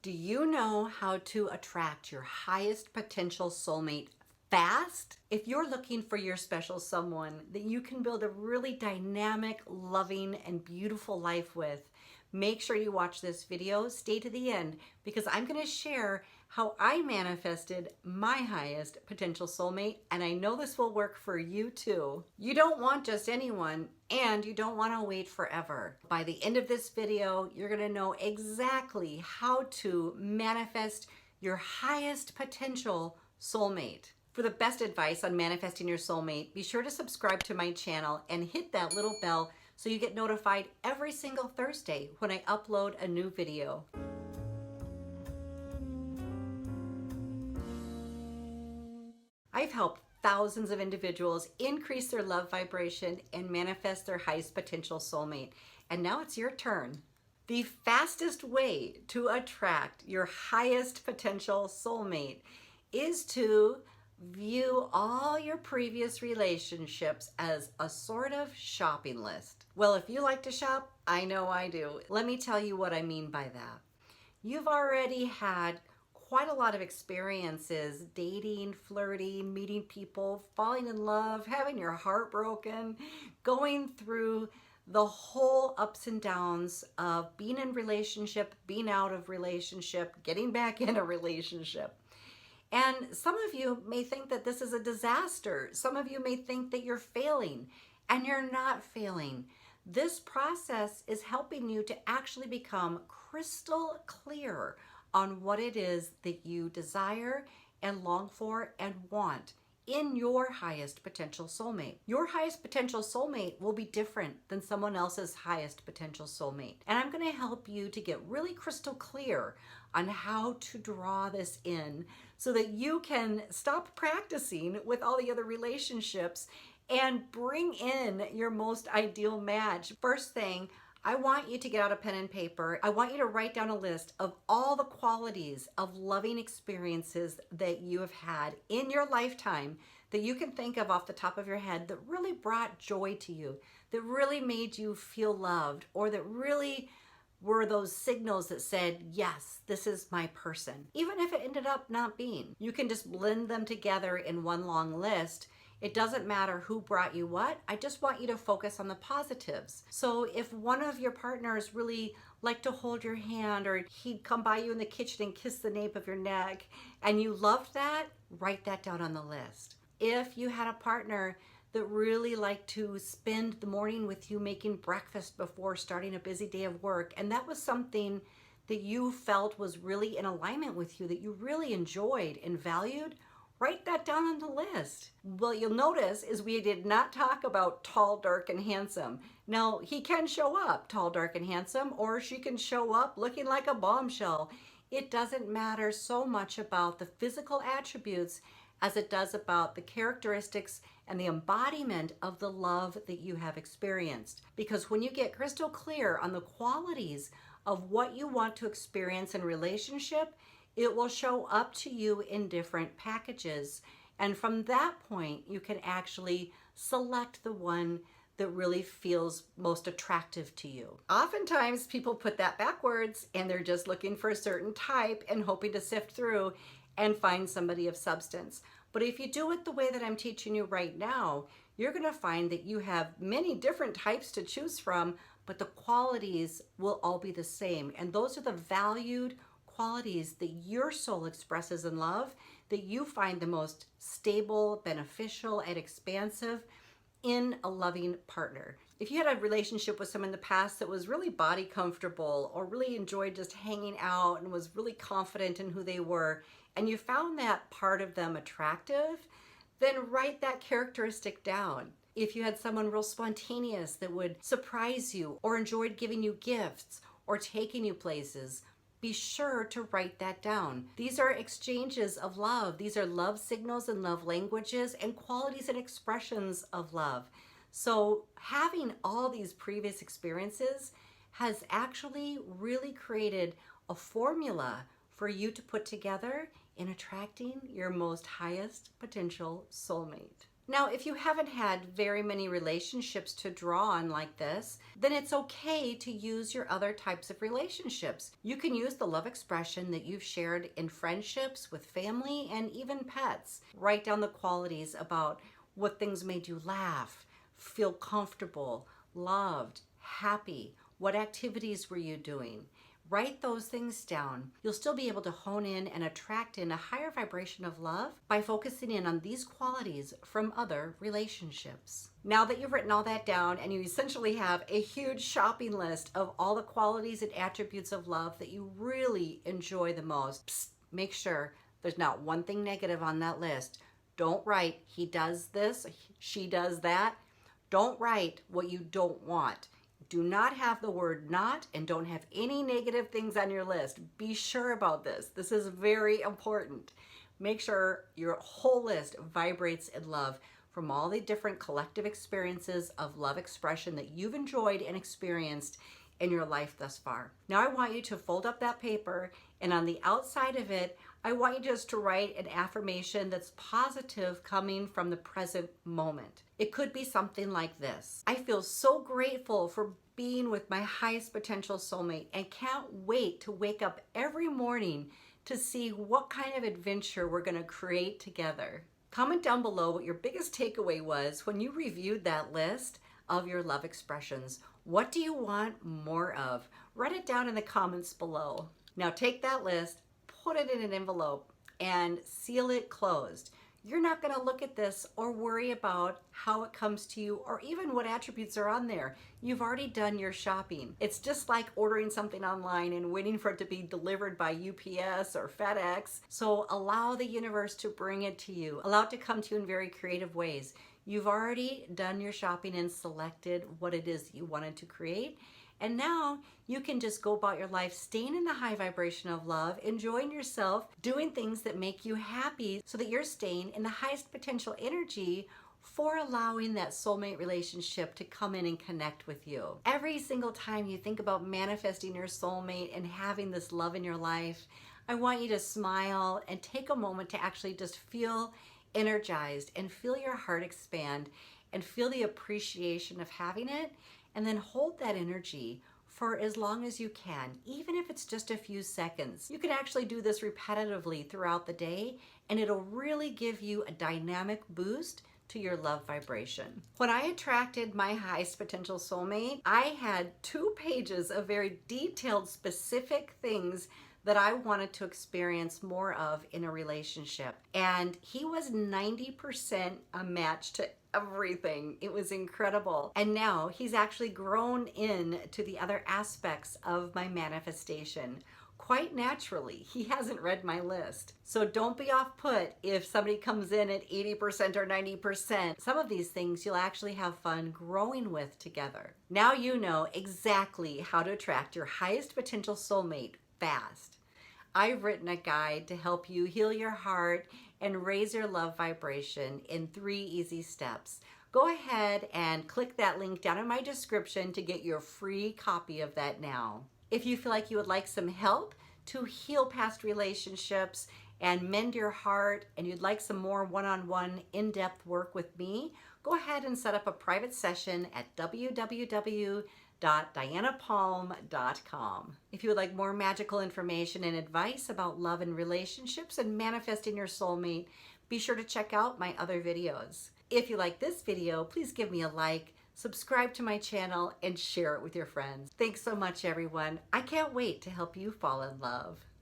Do you know how to attract your highest potential soulmate fast? If you're looking for your special someone that you can build a really dynamic, loving, and beautiful life with, make sure you watch this video. Stay to the end because I'm going to share how I manifested my highest potential soulmate, and I know this will work for you too. You don't want just anyone, and you don't want to wait forever. By the end of this video, you're going to know exactly how to manifest your highest potential soulmate. For the best advice on manifesting your soulmate, be sure to subscribe to my channel and hit that little bell so you get notified every single Thursday when I upload a new video. I've helped thousands of individuals increase their love vibration and manifest their highest potential soulmate. And now it's your turn. The fastest way to attract your highest potential soulmate is to view all your previous relationships as a sort of shopping list. Well, if you like to shop, I know I do. Let me tell you what I mean by that. You've already had quite a lot of experiences dating, flirting, meeting people, falling in love, having your heart broken, going through the whole ups and downs of being in relationship, being out of relationship, getting back in a relationship. And some of you may think that this is a disaster. Some of you may think that you're failing, and you're not failing. This process is helping you to actually become crystal clear on what it is that you desire and long for and want in your highest potential soulmate. Your highest potential soulmate will be different than someone else's highest potential soulmate. And I'm going to help you to get really crystal clear on how to draw this in so that you can stop practicing with all the other relationships and bring in your most ideal match. First thing, I want you to get out a pen and paper. I want you to write down a list of all the qualities of loving experiences that you have had in your lifetime that you can think of off the top of your head that really brought joy to you, that really made you feel loved, or that really were those signals that said, yes, this is my person. Even if it ended up not being. You can just blend them together in one long list. It doesn't matter who brought you what. I just want you to focus on the positives. So if one of your partners really liked to hold your hand, or he'd come by you in the kitchen and kiss the nape of your neck, and you loved that, write that down on the list. If you had a partner that really liked to spend the morning with you making breakfast before starting a busy day of work, and that was something that you felt was really in alignment with you, that you really enjoyed and valued, write that down on the list. What you'll notice is we did not talk about tall, dark, and handsome. Now, he can show up tall, dark, and handsome, or she can show up looking like a bombshell. It doesn't matter so much about the physical attributes as it does about the characteristics and the embodiment of the love that you have experienced. Because when you get crystal clear on the qualities of what you want to experience in relationship, it will show up to you in different packages. And from that point, you can actually select the one that really feels most attractive to you. Oftentimes, people put that backwards and they're just looking for a certain type and hoping to sift through and find somebody of substance. But if you do it the way that I'm teaching you right now, you're going to find that you have many different types to choose from, but the qualities will all be the same. And those are the valued qualities that your soul expresses in love, that you find the most stable, beneficial, and expansive in a loving partner. If you had a relationship with someone in the past that was really body comfortable or really enjoyed just hanging out and was really confident in who they were, and you found that part of them attractive, then write that characteristic down. If you had someone real spontaneous that would surprise you or enjoyed giving you gifts or taking you places, be sure to write that down. These are exchanges of love. These are love signals and love languages and qualities and expressions of love. So having all these previous experiences has actually really created a formula for you to put together in attracting your most highest potential soulmate. Now, if you haven't had very many relationships to draw on like this, then it's okay to use your other types of relationships. You can use the love expression that you've shared in friendships, with family, and even pets. Write down the qualities about what things made you laugh, feel comfortable, loved, happy. What activities were you doing? Write those things down. You'll still be able to hone in and attract in a higher vibration of love by focusing in on these qualities from other relationships. Now that you've written all that down and you essentially have a huge shopping list of all the qualities and attributes of love that you really enjoy the most, make sure there's not one thing negative on that list. Don't write, he does this, she does that. Don't write what you don't want. Do not have the word not, and don't have any negative things on your list. Be sure about this. This is very important. Make sure your whole list vibrates in love from all the different collective experiences of love expression that you've enjoyed and experienced in your life thus far. Now I want you to fold up that paper, and on the outside of it, I want you just to write an affirmation that's positive coming from the present moment. It could be something like this. I feel so grateful for being with my highest potential soulmate and can't wait to wake up every morning to see what kind of adventure we're going to create together. Comment down below what your biggest takeaway was when you reviewed that list of your love expressions. What do you want more of? Write it down in the comments below. Now take that list, put it in an envelope, and seal it closed. You're not going to look at this or worry about how it comes to you or even what attributes are on there. You've already done your shopping. It's just like ordering something online and waiting for it to be delivered by UPS or FedEx. So allow the universe to bring it to you. Allow it to come to you in very creative ways. You've already done your shopping and selected what it is you wanted to create. And now you can just go about your life staying in the high vibration of love, enjoying yourself, doing things that make you happy so that you're staying in the highest potential energy for allowing that soulmate relationship to come in and connect with you. Every single time you think about manifesting your soulmate and having this love in your life, I want you to smile and take a moment to actually just feel energized and feel your heart expand and feel the appreciation of having it. And then hold that energy for as long as you can, even if it's just a few seconds. You can actually do this repetitively throughout the day, and it'll really give you a dynamic boost to your love vibration. When I attracted my highest potential soulmate, I had 2 pages of very detailed, specific things that I wanted to experience more of in a relationship. And he was 90% a match to everything. It was incredible. And now he's actually grown in to the other aspects of my manifestation quite naturally. He hasn't read my list. So don't be off put if somebody comes in at 80% or 90%. Some of these things you'll actually have fun growing with together. Now you know exactly how to attract your highest potential soulmate fast. I've written a guide to help you heal your heart and raise your love vibration in 3 easy steps. Go ahead and click that link down in my description to get your free copy of that now. If you feel like you would like some help to heal past relationships and mend your heart, and you'd like some more one-on-one in-depth work with me, go ahead and set up a private session at www.dianapalm.com. If you would like more magical information and advice about love and relationships and manifesting your soulmate, be sure to check out my other videos. If you like this video, please give me a like, subscribe to my channel, and share it with your friends. Thanks so much, everyone. I can't wait to help you fall in love.